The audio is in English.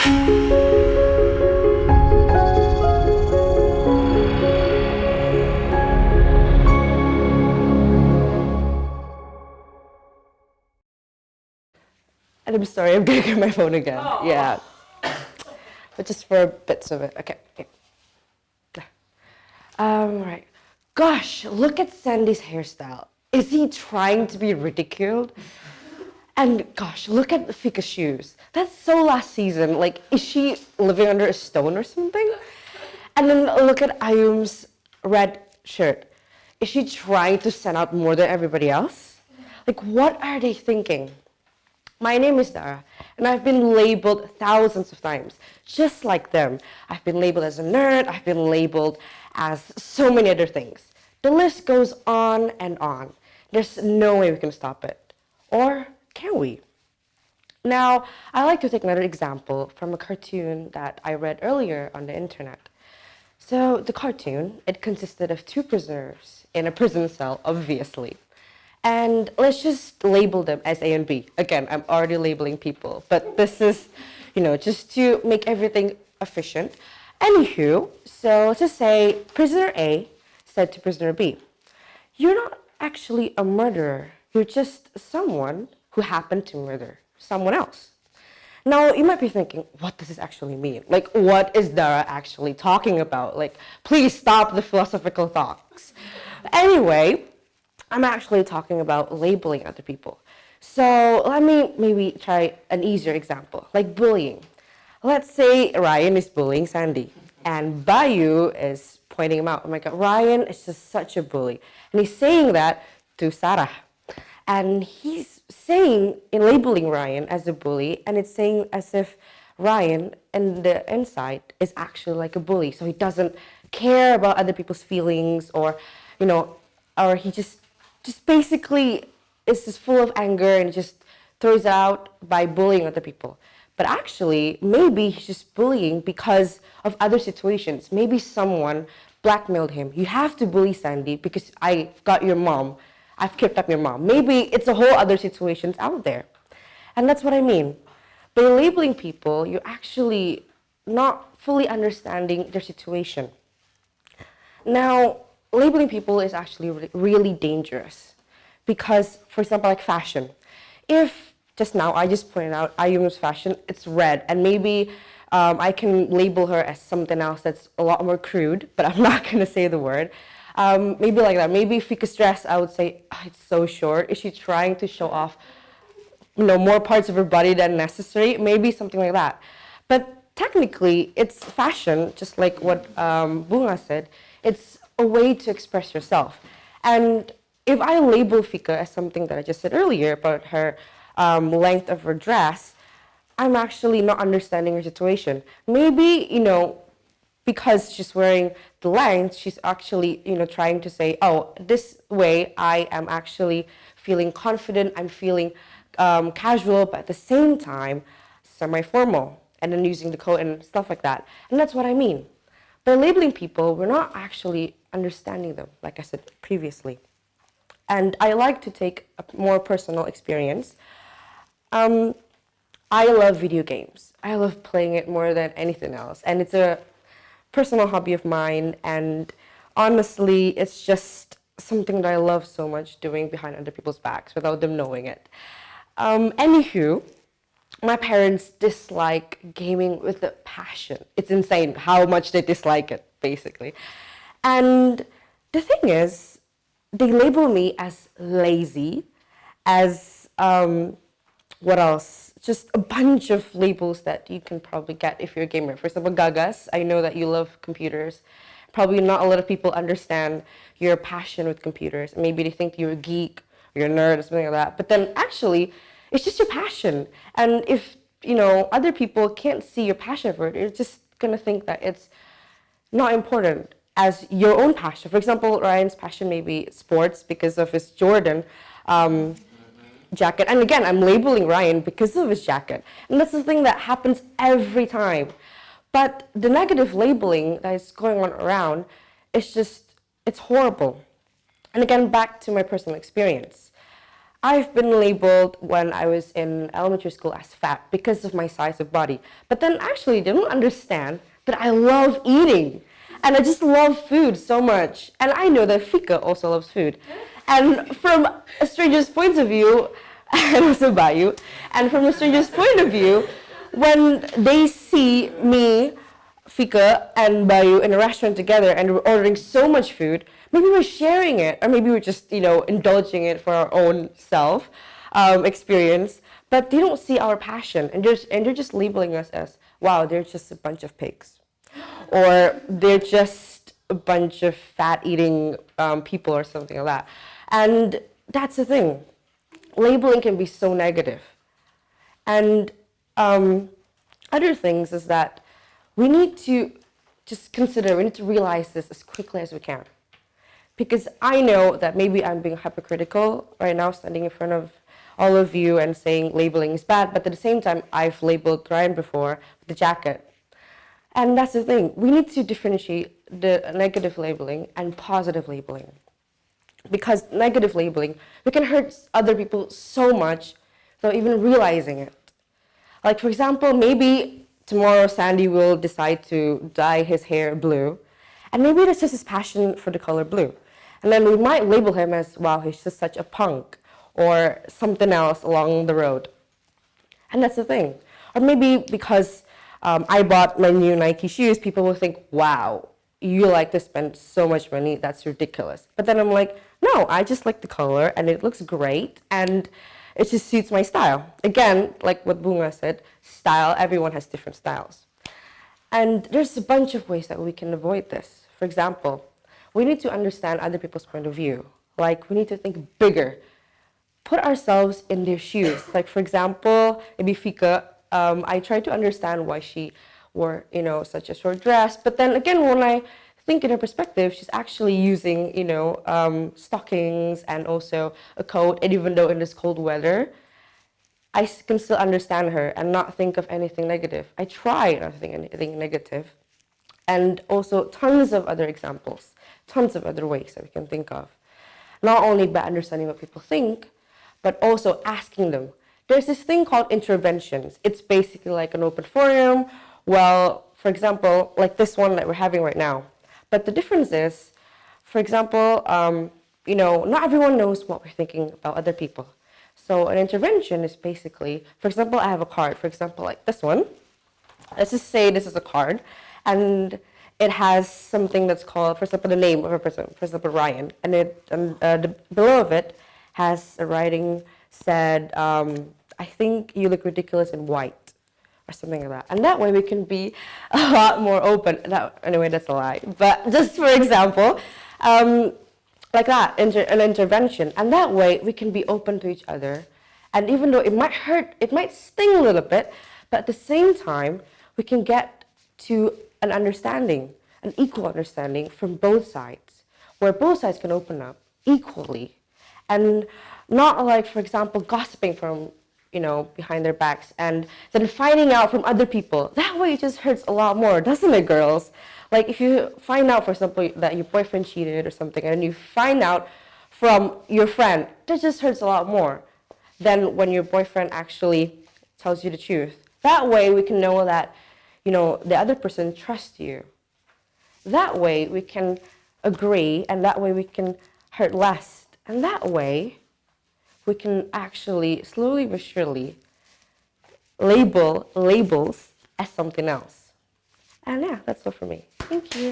And I'm sorry, I'm gonna get my phone again. Oh. Yeah. But just for bits of it. Okay. Right. Gosh, look at Sandy's hairstyle. Is he trying to be ridiculed? And gosh, look at Fika's shoes. That's so last season. Like, is she living under a stone or something? And then look at Ayum's red shirt. Is she trying to stand out more than everybody else? Like, what are they thinking? My name is Dara, and I've been labeled thousands of times, just like them. I've been labeled as a nerd, I've been labeled as so many other things. The list goes on and on. There's no way we can stop it. Or can we? Now, I like to take another example from a cartoon that I read earlier on the internet. So the cartoon, it consisted of two prisoners in a prison cell, obviously. And let's just label them as A and B. Again, I'm already labeling people, but this is, just to make everything efficient. Anywho, so let's just say prisoner A said to prisoner B, "You're not actually a murderer. You're just someone who happened to murder someone else." Now, you might be thinking, what does this actually mean? Like, what is Dara actually talking about? Like, please stop the philosophical thoughts. Anyway, I'm actually talking about labeling other people. So let me maybe try an easier example, like bullying. Let's say Ryan is bullying Sandy, and Bayu is pointing him out. Oh my God, Ryan is just such a bully. And he's saying that to Sarah. And he's saying, in labeling Ryan as a bully, and it's saying as if Ryan, in the inside, is actually like a bully. So he doesn't care about other people's feelings, or he just basically is just full of anger and just throws out by bullying other people. But actually, maybe he's just bullying because of other situations. Maybe someone blackmailed him. You have to bully Sandy because I've got your mom. I've kept up your mom. Maybe it's a whole other situations out there. And that's what I mean. By labeling people, you're actually not fully understanding their situation. Now, labeling people is actually really dangerous because, for example, like fashion. If just now I just pointed out Ayum's fashion, it's red, and maybe I can label her as something else that's a lot more crude, but I'm not going to say the word. Maybe like that. Maybe Fika's dress, I would say, it's so short. Is she trying to show off, more parts of her body than necessary? Maybe something like that. But technically, it's fashion, just like what Vooya said. It's a way to express yourself. And if I label Fika as something that I just said earlier about her length of her dress, I'm actually not understanding her situation. Maybe, because she's wearing the length, she's actually, trying to say, oh, this way I am actually feeling confident, I'm feeling casual, but at the same time, semi-formal, and then using the coat and stuff like that. And that's what I mean. By labeling people, we're not actually understanding them, like I said previously. And I like to take a more personal experience. I love video games. I love playing it more than anything else. And it's a personal hobby of mine. And honestly, it's just something that I love so much doing behind other people's backs without them knowing it. Anywho, my parents dislike gaming with a passion. It's insane how much they dislike it, basically. And the thing is, they label me as lazy, as, what else? Just a bunch of labels that you can probably get if you're a gamer. For example, Gagas, I know that you love computers. Probably not a lot of people understand your passion with computers. Maybe they think you're a geek, or you're a nerd, or something like that. But then actually, it's just your passion. And if, other people can't see your passion for it, you're just gonna think that it's not important as your own passion. For example, Ryan's passion may be sports because of his Jordan jacket. And again, I'm labeling Ryan because of his jacket. And that's the thing that happens every time. But the negative labeling that is going on around is just, it's horrible. And again, back to my personal experience. I've been labeled when I was in elementary school as fat because of my size of body. But then actually they don't understand that I love eating. And I just love food so much. And I know that Fika also loves food. And from a stranger's point of view, and also Bayu, and from a stranger's point of view, when they see me, Fika, and Bayu in a restaurant together and we're ordering so much food, maybe we're sharing it, or maybe we're just, indulging it for our own self experience, but they don't see our passion, and they're just labeling us as, wow, they're just a bunch of pigs, or they're just a bunch of fat-eating people or something like that. And that's the thing. Labeling can be so negative. And other things is that we need to we need to realize this as quickly as we can. Because I know that maybe I'm being hypocritical right now, standing in front of all of you and saying labeling is bad, but at the same time, I've labeled Ryan before with the jacket. And that's the thing. We need to differentiate the negative labeling and positive labeling. Because negative labeling, we can hurt other people so much without even realizing it. Like, for example, maybe tomorrow Sandy will decide to dye his hair blue, and maybe that's just his passion for the color blue. And then we might label him as, wow, he's just such a punk, or something else along the road. And that's the thing. Or maybe because I bought my new Nike shoes, people will think, wow, you like to spend so much money, that's ridiculous. But then I'm like, no, I just like the color, and it looks great, and it just suits my style. Again, like what Vooya said, style, everyone has different styles. And there's a bunch of ways that we can avoid this. For example, we need to understand other people's point of view. Like, we need to think bigger. Put ourselves in their shoes. Like, for example, maybe Fika, I try to understand why she wore, such a short dress. But then again, when I think in her perspective, she's actually using, stockings and also a coat. And even though in this cold weather, I can still understand her and not think of anything negative. I try not to think anything negative. And also tons of other examples, tons of other ways that we can think of. Not only by understanding what people think, but also asking them. There's this thing called interventions. It's basically like an open forum. Well, for example, like this one that we're having right now. But the difference is, for example, not everyone knows what we're thinking about other people. So an intervention is basically, for example, I have a card, for example, like this one. Let's just say this is a card, and it has something that's called, for example, the name of a person, for example, Ryan, and below of it has a writing said, I think you look ridiculous in white, or something like that. And that way we can be a lot more open. Anyway, that's a lie. But just for example, like that, an intervention. And that way we can be open to each other. And even though it might hurt, it might sting a little bit, but at the same time, we can get to an understanding, an equal understanding from both sides, where both sides can open up equally. And not like, for example, gossiping from, behind their backs and then finding out from other people. That way it just hurts a lot more, doesn't it, girls? Like if you find out, for example, that your boyfriend cheated or something, and you find out from your friend, that just hurts a lot more than when your boyfriend actually tells you the truth. That way we can know that, the other person trusts you. That way we can agree, and that way we can hurt less. And that way we can actually slowly but surely labels as something else. And yeah, that's all for me. Thank you.